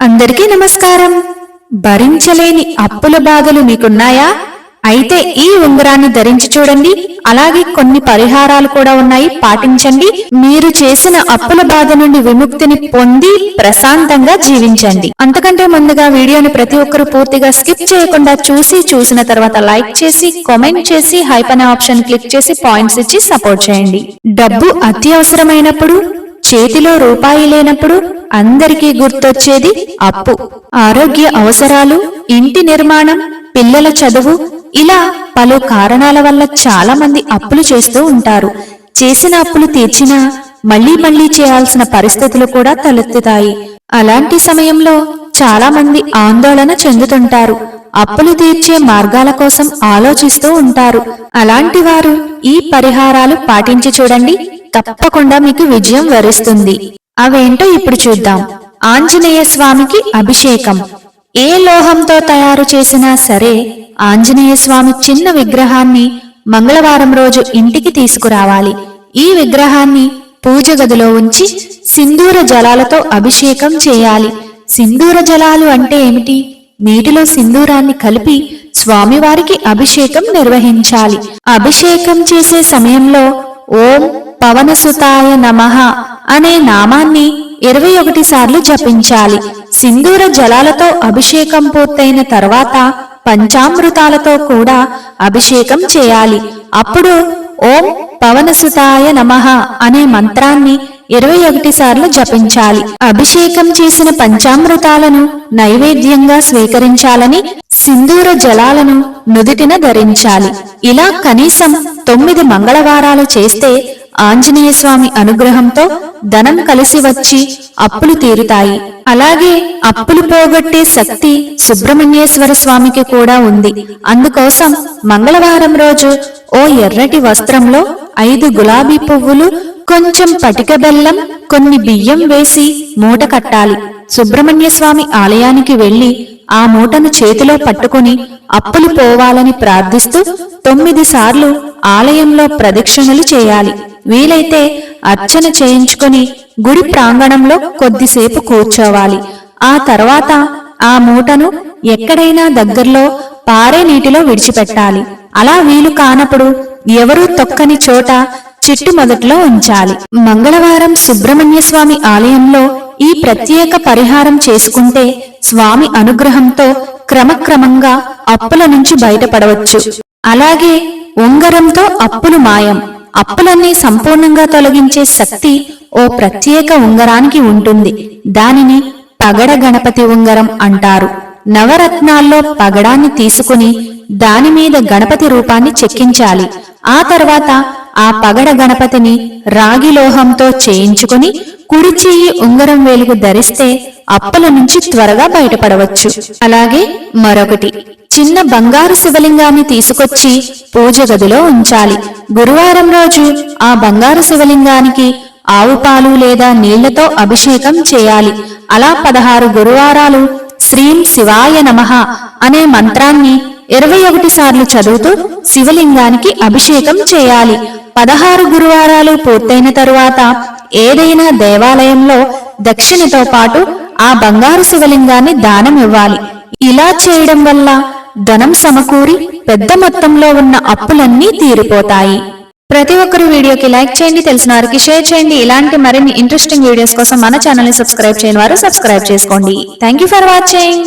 అందరికీ నమస్కారం. భరించలేని అప్పుల బాధలు మీకున్నాయా? అయితే ఈ ఉంగరాన్ని ధరించి చూడండి. అలాగే కొన్ని పరిహారాలు కూడా ఉన్నాయి, పాటించండి. మీరు చేసిన అప్పుల బాధ నుండి విముక్తిని పొంది ప్రశాంతంగా జీవించండి. అంతకంటే ముందుగా వీడియోని ప్రతి ఒక్కరూ పూర్తిగా స్కిప్ చేయకుండా చూసిన తర్వాత లైక్ చేసి, కామెంట్ చేసి, హైప్ అనే ఆప్షన్ క్లిక్ చేసి పాయింట్స్ ఇచ్చి సపోర్ట్ చేయండి. డబ్బు అత్యవసరమైనప్పుడు, చేతిలో రూపాయి లేనప్పుడు అందరికీ గుర్తొచ్చేది అప్పు. ఆరోగ్య అవసరాలు, ఇంటి నిర్మాణం, పిల్లల చదువు, ఇలా పలు కారణాల వల్ల చాలా మంది అప్పులు చేస్తూ ఉంటారు. చేసిన అప్పులు తీర్చినా మళ్లీ చేయాల్సిన పరిస్థితులు కూడా తలెత్తుతాయి. అలాంటి సమయంలో చాలా మంది ఆందోళన చెందుతుంటారు. అప్పులు తీర్చే మార్గాల కోసం ఆలోచిస్తూ ఉంటారు. అలాంటి వారు ఈ పరిహారాలు పాటించి చూడండి, తప్పకుండా మీకు విజయం వరిస్తుంది. అవేంటో ఇప్పుడు చూద్దాం. ఆంజనేయ స్వామికి అభిషేకం. ఏ లోహంతో తయారు చేసినా సరే ఆంజనేయ స్వామి చిన్న విగ్రహాన్ని మంగళవారం రోజు ఇంటికి తీసుకురావాలి. ఈ విగ్రహాన్ని పూజ గదిలో ఉంచి సింధూర జలాలతో అభిషేకం చేయాలి. సింధూర జలాలు అంటే ఏమిటి? నీటిలో సింధూరాన్ని కలిపి స్వామివారికి అభిషేకం నిర్వహించాలి. అభిషేకం చేసే సమయంలో ఓం పవనసుతాయ నమః అనే నామాన్ని 21 సార్లు జపించాలి. సింధూర జలాలతో అభిషేకం పూర్తయిన తర్వాత పంచామృతాలతో కూడా అభిషేకం చేయాలి. అప్పుడు ఓం పవనసుతాయ నమః అనే మంత్రాన్ని 21 సార్లు జపించాలి. అభిషేకం చేసిన పంచామృతాలను నైవేద్యంగా స్వీకరించాలని, సింధూర జలాలను నుదిటిన ధరించాలి. ఇలా కనీసం 9 మంగళవారాలు చేస్తే ఆంజనేయ స్వామి అనుగ్రహంతో ధనం కలిసి వచ్చి అప్పులు తీరుతాయి. అలాగే అప్పులు పోగొట్టే శక్తి సుబ్రహ్మణ్యేశ్వర స్వామికి కూడా ఉంది. అందుకోసం మంగళవారం రోజు ఓ ఎర్రటి వస్త్రంలో 5 గులాబీ పువ్వులు, కొంచెం పటిక బెల్లం, కొన్ని బియ్యం వేసి మూట కట్టాలి. సుబ్రహ్మణ్య స్వామి ఆలయానికి వెళ్లి ఆ మూటను చేతిలో పట్టుకుని అప్పులు పోవాలని ప్రార్థిస్తూ 9 సార్లు ఆలయంలో ప్రదక్షిణలు చేయాలి. వీలైతే అర్చన చేయించుకుని గుడి ప్రాంగణంలో కొద్దిసేపు కూర్చోవాలి. ఆ తర్వాత ఆ మూటను ఎక్కడైనా దగ్గరలో పారే నీటిలో విడిచిపెట్టాలి. అలా వీలు కానప్పుడు ఎవరూ తొక్కని చోట చెట్టు మొదట్లో ఉంచాలి. మంగళవారం సుబ్రహ్మణ్య స్వామి ఆలయంలో ఈ ప్రత్యేక పరిహారం చేసుకుంటే స్వామి అనుగ్రహంతో క్రమక్రమంగా అప్పుల నుంచి బయటపడవచ్చు. అలాగే ఉంగరంతో అప్పులు మాయం. అప్పులన్నీ సంపూర్ణంగా తొలగించే శక్తి ఓ ప్రత్యేక ఉంగరానికి ఉంటుంది. దానిని పగడ గణపతి ఉంగరం అంటారు. నవరత్నాల్లో పగడాన్ని తీసుకుని దానిమీద గణపతి రూపాన్ని చెక్కించాలి. ఆ తర్వాత ఆ పగడ గణపతిని రాగి లోహంతో చేయించుకుని కుడి చెయ్యి ఉంగరం వేలుగు ధరిస్తే అప్పుల నుంచి త్వరగా బయటపడవచ్చు. అలాగే మరొకటి, చిన్న బంగారు శివలింగాన్ని తీసుకొచ్చి పూజ గదిలో ఉంచాలి. గురువారం రోజు ఆ బంగారు శివలింగానికి ఆవు పాలు లేదా నీళ్లతో అభిషేకం చేయాలి. అలా 16 గురువారాలు శ్రీం శివాయ నమః అనే మంత్రాన్ని 21 సార్లు చదువుతూ శివలింగానికి అభిషేకం చేయాలి. 16 గురువారాలు పూర్తయిన తరువాత ఏదైనా దేవాలయంలో దక్షిణతో పాటు ఆ బంగారు శివలింగాన్ని దానం ఇవ్వాలి. ఇలా చేయడం వల్ల ధనం సమకూరి పెద్ద మొత్తంలో ఉన్న అప్పులన్నీ తీరిపోతాయి. ప్రతి ఒక్కరు వీడియోకి లైక్ చేయండి, తెలిసిన వారికి షేర్ చేయండి. ఇలాంటి మరిన్ని ఇంట్రెస్టింగ్ వీడియోస్ కోసం మన ఛానల్ ని సబ్స్క్రైబ్ చేయని వారు సబ్స్క్రైబ్ చేసుకోండి. Thank you for watching.